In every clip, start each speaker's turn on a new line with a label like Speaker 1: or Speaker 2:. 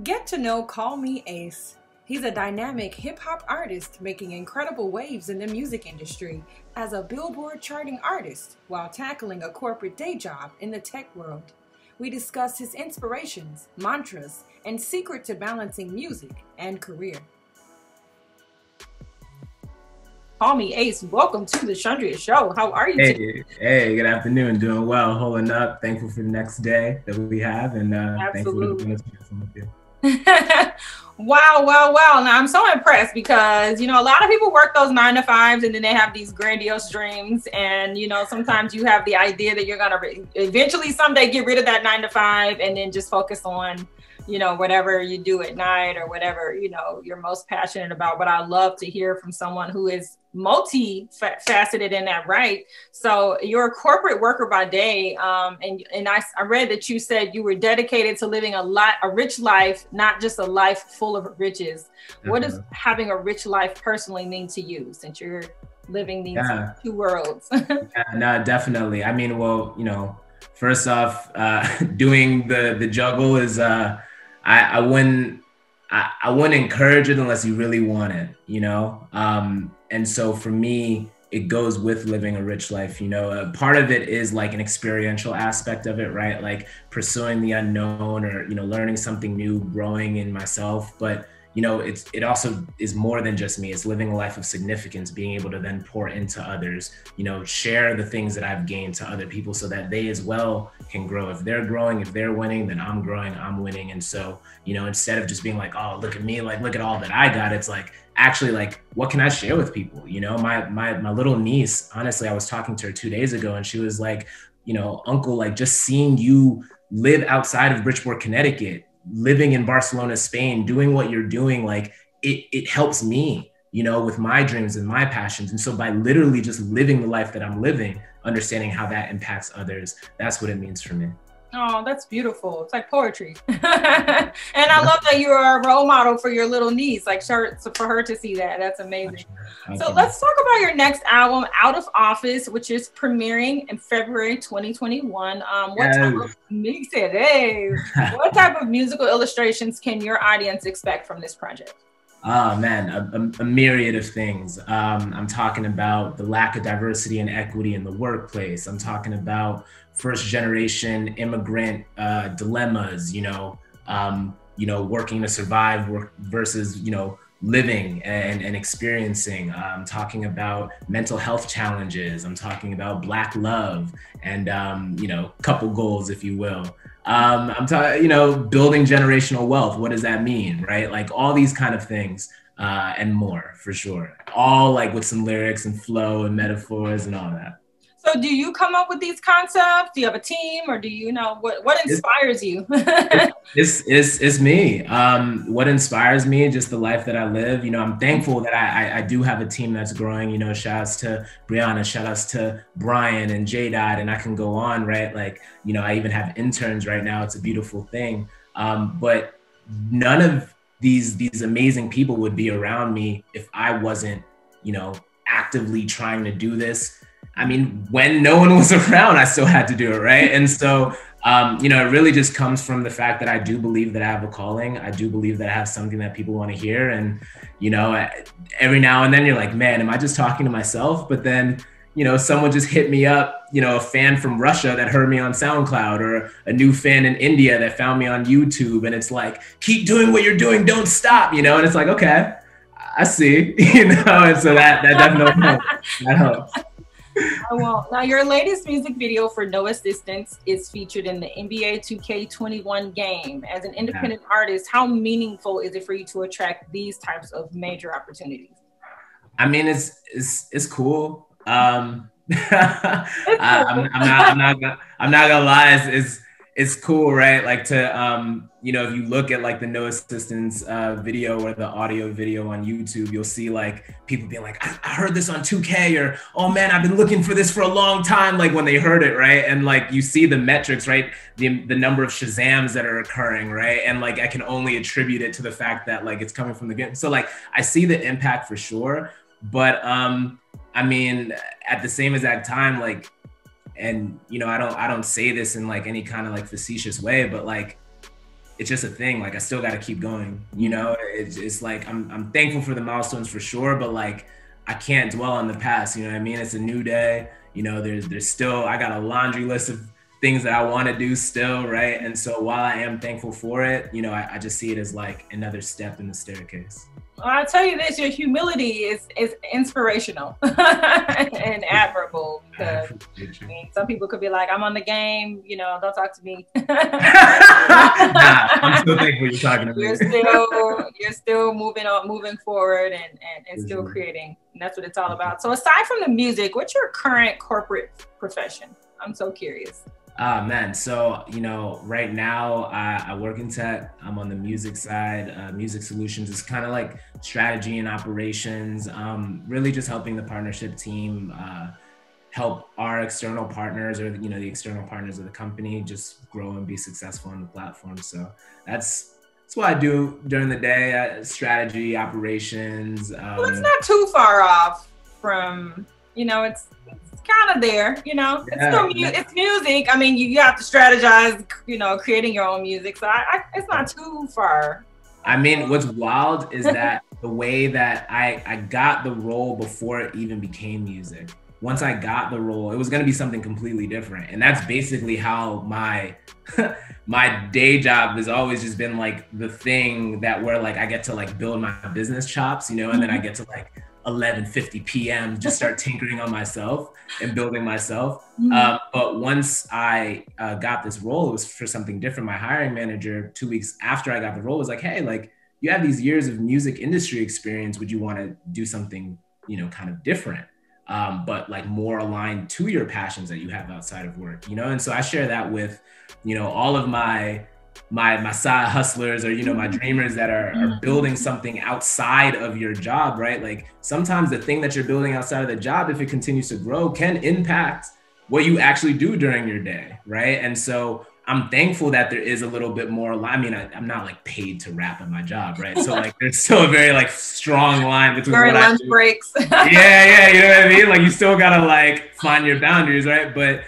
Speaker 1: Get to know Call Me Ace. He's a dynamic hip-hop artist making incredible waves in the music industry as a Billboard charting artist while tackling a corporate day job in the tech world. We discuss his inspirations, mantras, and secret to balancing music and career. Call Me Ace, welcome to the Chundria Show. How are you today?
Speaker 2: Hey, good afternoon. Doing well, holding up. Thankful for the next day that we have, and thankful for doing this with you.
Speaker 1: Wow. Now I'm so impressed because, a lot of people work those 9 to 5s and then they have these grandiose dreams. And, sometimes you have the idea that you're going to eventually someday get rid of that 9 to 5 and then just focus on, whatever you do at night or whatever, you're most passionate about. But I love to hear from someone who is multi-faceted in that, right? So you're a corporate worker by day. And I read that you said you were dedicated to living a rich life, not just a life full of riches. What does having a rich life personally mean to you since you're living these two worlds?
Speaker 2: No, definitely. I mean, well, first off, doing the juggle is, I wouldn't encourage it unless you really want it, And so for me, it goes with living a rich life. Part of it is like an experiential aspect of it, right? Like pursuing the unknown or, learning something new, growing in myself. But, it also is more than just me. It's living a life of significance, being able to then pour into others, share the things that I've gained to other people so that they as well can grow. If they're growing, if they're winning, then I'm growing, I'm winning. And so, instead of just being like, oh, look at me, like, look at all that I got, it's like, actually, like, what can I share with people? My little niece, honestly, I was talking to her 2 days ago and she was like, uncle, like just seeing you live outside of Bridgeport, Connecticut, living in Barcelona, Spain, doing what you're doing, like it helps me, with my dreams and my passions. And so by literally just living the life that I'm living, understanding how that impacts others, that's what it means for me.
Speaker 1: Oh, that's beautiful. It's like poetry. And I love that you are a role model for your little niece, like for her to see that. That's amazing. So let's talk about your next album, Out of Office, which is premiering in February 2021. What type of musical illustrations can your audience expect from this project?
Speaker 2: Oh man, a myriad of things. I'm talking about the lack of diversity and equity in the workplace. I'm talking about first generation immigrant dilemmas, working to survive versus, living and experiencing. I'm talking about mental health challenges. I'm talking about Black love and, couple goals, if you will. I'm talking, building generational wealth. What does that mean, right? Like all these kind of things and more, for sure. All like with some lyrics and flow and metaphors and all that.
Speaker 1: So do you come up with these concepts? Do you have a team, or do you know what inspires you?
Speaker 2: It's me. What inspires me, just the life that I live. I'm thankful that I do have a team that's growing. Shout outs to Brianna, shout outs to Brian and J-Dot, and I can go on, right? Like, I even have interns right now. It's a beautiful thing. But none of these amazing people would be around me if I wasn't, actively trying to do this. I mean, when no one was around, I still had to do it, right? And so, it really just comes from the fact that I do believe that I have a calling. I do believe that I have something that people want to hear. And, every now and then you're like, man, am I just talking to myself? But then, someone just hit me up, a fan from Russia that heard me on SoundCloud, or a new fan in India that found me on YouTube. And it's like, keep doing what you're doing, don't stop, and it's like, okay, I see, and so that definitely helps. That helps.
Speaker 1: Well, now your latest music video for No Assistance is featured in the NBA 2K21 game. As an independent artist, how meaningful is it for you to attract these types of major opportunities?
Speaker 2: I mean, it's cool. I'm not gonna lie. It's cool, right? Like to, if you look at like the No Assistance video or the audio video on YouTube, you'll see like people being like, I heard this on 2K, or, oh man, I've been looking for this for a long time. Like when they heard it, right? And like, you see the metrics, right? The number of Shazams that are occurring, right? And like, I can only attribute it to the fact that like, it's coming from the game. So like, I see the impact for sure. But I mean, at the same exact time, like, and I don't say this in like any kind of like facetious way, but like it's just a thing. Like I still got to keep going, you know. It's like I'm thankful for the milestones for sure, but like I can't dwell on the past, you know what I mean? It's a new day, you know. There's still, I got a laundry list of things that I want to do still, right? And so while I am thankful for it, you know, I just see it as like another step in the staircase.
Speaker 1: Well, I'll tell you this, your humility is inspirational and admirable, because I mean, some people could be like, I'm on the game, you know, don't talk to me.
Speaker 2: Nah, I'm still thankful you're talking to me.
Speaker 1: You're still moving forward and still creating. And that's what it's all about. So aside from the music, what's your current corporate profession? I'm so curious.
Speaker 2: Man, so, you know, right now I work in tech. I'm on the music side. Music solutions is kind of like strategy and operations, really just helping the partnership team help our external partners, or, you know, the external partners of the company, just grow and be successful on the platform. So that's what I do during the day, strategy, operations.
Speaker 1: Well, it's not too far off from, you know, it's kind of there, you know. Yeah, it's music. I mean, you have to strategize, you know, creating your own music. So it's not too far.
Speaker 2: I mean, what's wild is that the way that I got the role before it even became music. Once I got the role, it was going to be something completely different. And that's basically how my my day job has always just been like the thing that where like I get to like build my business chops, you know, and then I get to like 11:50 p.m. just start tinkering on myself and building myself. But once I got this role, it was for something different. My hiring manager, 2 weeks after I got the role, was like, hey, like, you have these years of music industry experience. Would you want to do something, you know, kind of different, but like more aligned to your passions that you have outside of work, you know? And so I share that with, you know, all of my side hustlers, or, you know, my dreamers that are building something outside of your job, right? Like sometimes the thing that you're building outside of the job, if it continues to grow, can impact what you actually do during your day, right? And so I'm thankful that there is a little bit more, I mean, I'm not like paid to rap at my job, right? So like there's still a very like strong line between
Speaker 1: during lunch breaks.
Speaker 2: Yeah, you know what I mean? Like you still gotta like find your boundaries, right? But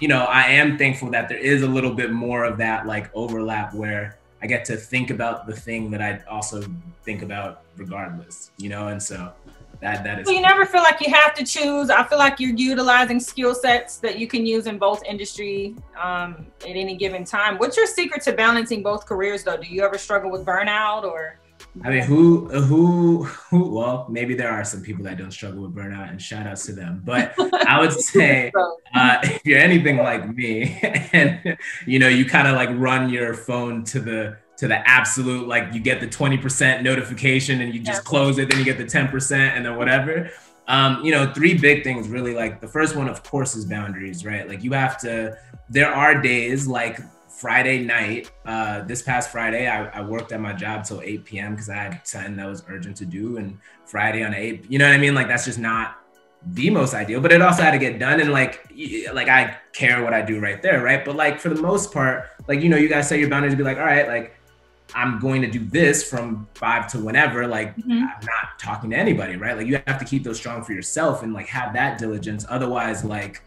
Speaker 2: you know, I am thankful that there is a little bit more of that like overlap where I get to think about the thing that I also think about regardless, you know? And so that is.
Speaker 1: So you never feel like you have to choose. I feel like you're utilizing skill sets that you can use in both industry at any given time. What's your secret to balancing both careers though? Do you ever struggle with burnout or?
Speaker 2: I mean, who, well, maybe there are some people that don't struggle with burnout, and shout outs to them. But I would say if you're anything like me and, you know, you kind of like run your phone to the absolute, like you get the 20% notification and you just close it, then you get the 10% and then whatever. You know, three big things really. Like the first one, of course, is boundaries, right? Like you have to, there are days like Friday night, this past Friday, I worked at my job till 8 p.m. because I had something that was urgent to do. And Friday on 8, you know what I mean? Like, that's just not the most ideal, but it also had to get done. And like I care what I do right there, right? But like, for the most part, like, you know, you guys set your boundaries to be like, all right, like, I'm going to do this from 5 to whenever, like, I'm not talking to anybody, right? Like, you have to keep those strong for yourself and like have that diligence. Otherwise, like,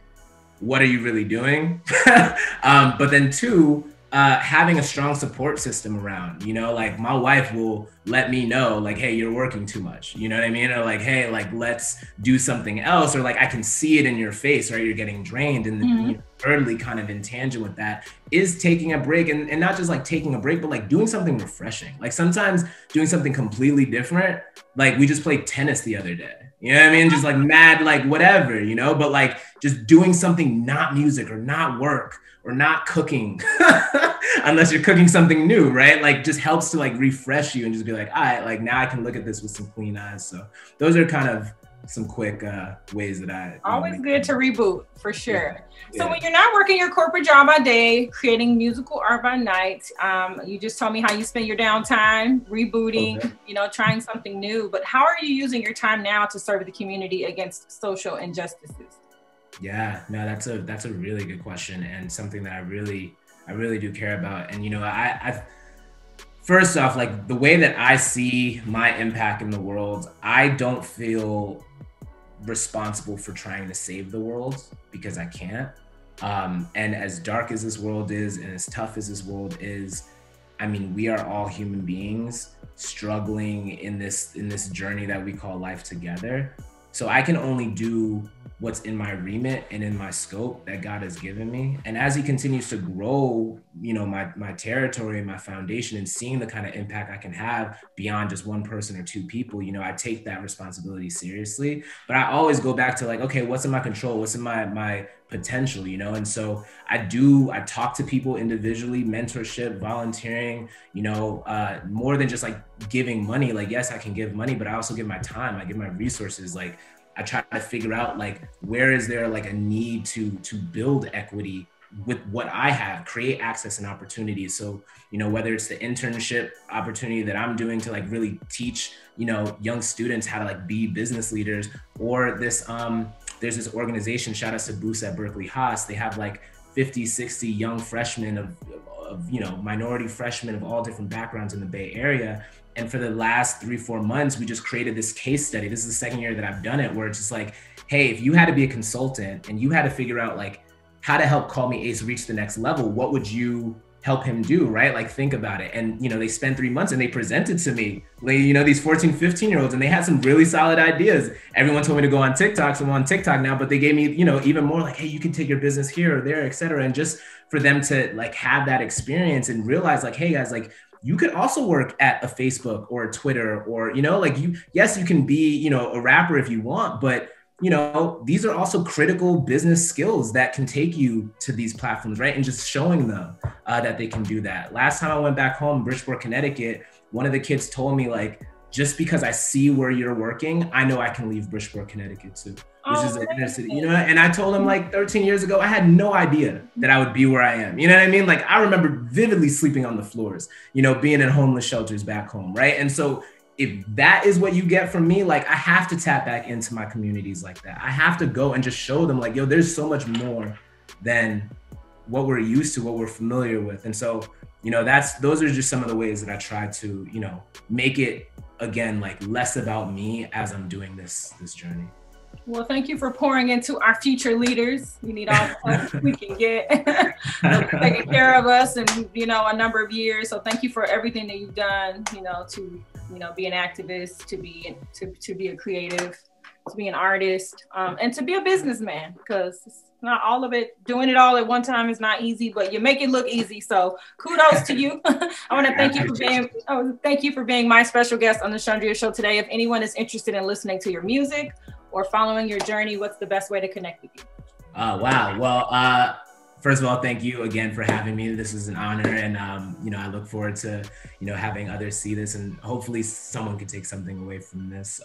Speaker 2: what are you really doing? But then two, having a strong support system around, you know, like my wife will let me know like, hey, you're working too much, you know what I mean? Or like, hey, like, let's do something else. Or like, I can see it in your face, right? You're getting drained. And you know, thirdly, kind of in tangent with that is taking a break, and not just like taking a break, but like doing something refreshing. Like sometimes doing something completely different. Like we just played tennis the other day. You know what I mean? Just like mad, like whatever, you know, but like just doing something not music or not work or not cooking, unless you're cooking something new, right? Like just helps to like refresh you and just be like, all right, like now I can look at this with some clean eyes. So those are kind of some quick ways that I
Speaker 1: always good to reboot for sure. So when you're not working your corporate job by day, creating musical art by night, you just told me how you spend your downtime rebooting, you know, trying something new. But how are you using your time now to serve the community against social injustices?
Speaker 2: Yeah, no, that's a really good question, and something that I really do care about. And you know, I first off, like the way that I see my impact in the world, I don't feel responsible for trying to save the world because I can't. And as dark as this world is and as tough as this world is, I mean, we are all human beings struggling in this journey that we call life together. So I can only do what's in my remit and in my scope that God has given me. And as he continues to grow, you know, my territory and my foundation, and seeing the kind of impact I can have beyond just one person or two people, you know, I take that responsibility seriously. But I always go back to like, okay, what's in my control? What's in my potential, you know? And so I talk to people individually, mentorship, volunteering, you know, more than just like giving money. Like, yes, I can give money, but I also give my time, I give my resources. Like, I try to figure out like, where is there like a need to build equity with what I have, create access and opportunities. So, you know, whether it's the internship opportunity that I'm doing to like really teach, you know, young students how to like be business leaders, or this, there's this organization, shout out to Boost at Berkeley Haas. They have like 50, 60 young freshmen of, you know, minority freshmen of all different backgrounds in the Bay Area. And for the last 3-4 months, we just created this case study. This is the second year that I've done it, where it's just like, hey, if you had to be a consultant and you had to figure out like how to help Call Me Ace reach the next level, what would you help him do, right? Like, think about it. And, you know, they spent 3 months and they presented to me, like, you know, these 14, 15-year-olds, and they had some really solid ideas. Everyone told me to go on TikTok, so I'm on TikTok now, but they gave me, you know, even more like, hey, you can take your business here or there, et cetera. And just for them to like have that experience and realize like, hey guys, like, you could also work at a Facebook or a Twitter, or, you know, like yes, you can be, you know, a rapper if you want, but, you know, these are also critical business skills that can take you to these platforms, right? And just showing them that they can do that. Last time I went back home, Bridgeport, Connecticut, one of the kids told me like, just because I see where you're working, I know I can leave Bridgeport, Connecticut too, which is the inner city, you know? And I told him like 13 years ago, I had no idea that I would be where I am. You know what I mean? Like, I remember vividly sleeping on the floors, you know, being in homeless shelters back home, right? And so if that is what you get from me, like, I have to tap back into my communities like that. I have to go and just show them like, yo, there's so much more than what we're used to, what we're familiar with. And so, you know, those are just some of the ways that I try to, you know, make it, again, like, less about me as I'm doing this journey.
Speaker 1: Well, thank you for pouring into our future leaders. We need all the help we can get taking care of us, and, you know, a number of years. So thank you for everything that you've done, you know, to, you know, be an activist, to be a creative, to be an artist, and to be a businessman, because it's not all of it. Doing it all at one time is not easy, but you make it look easy. So kudos to you. I want to thank you for being my special guest on the Chundria Show today. If anyone is interested in listening to your music or following your journey, what's the best way to connect with you?
Speaker 2: Wow. Well, first of all, thank you again for having me. This is an honor. And, you know, I look forward to, you know, having others see this, and hopefully someone can take something away from this.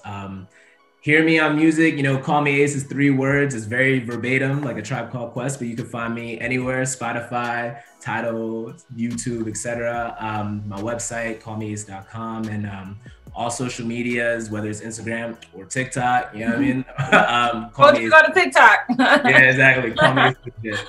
Speaker 2: Hear me on music, you know, Call Me Ace is 3 words. It's very verbatim, like A Tribe Called Quest, but you can find me anywhere: Spotify, Tidal, YouTube, etc. My website, callmeace.com, and all social medias, whether it's Instagram or TikTok, you know what I mean?
Speaker 1: Go to TikTok.
Speaker 2: Yeah, exactly. Call Me Ace.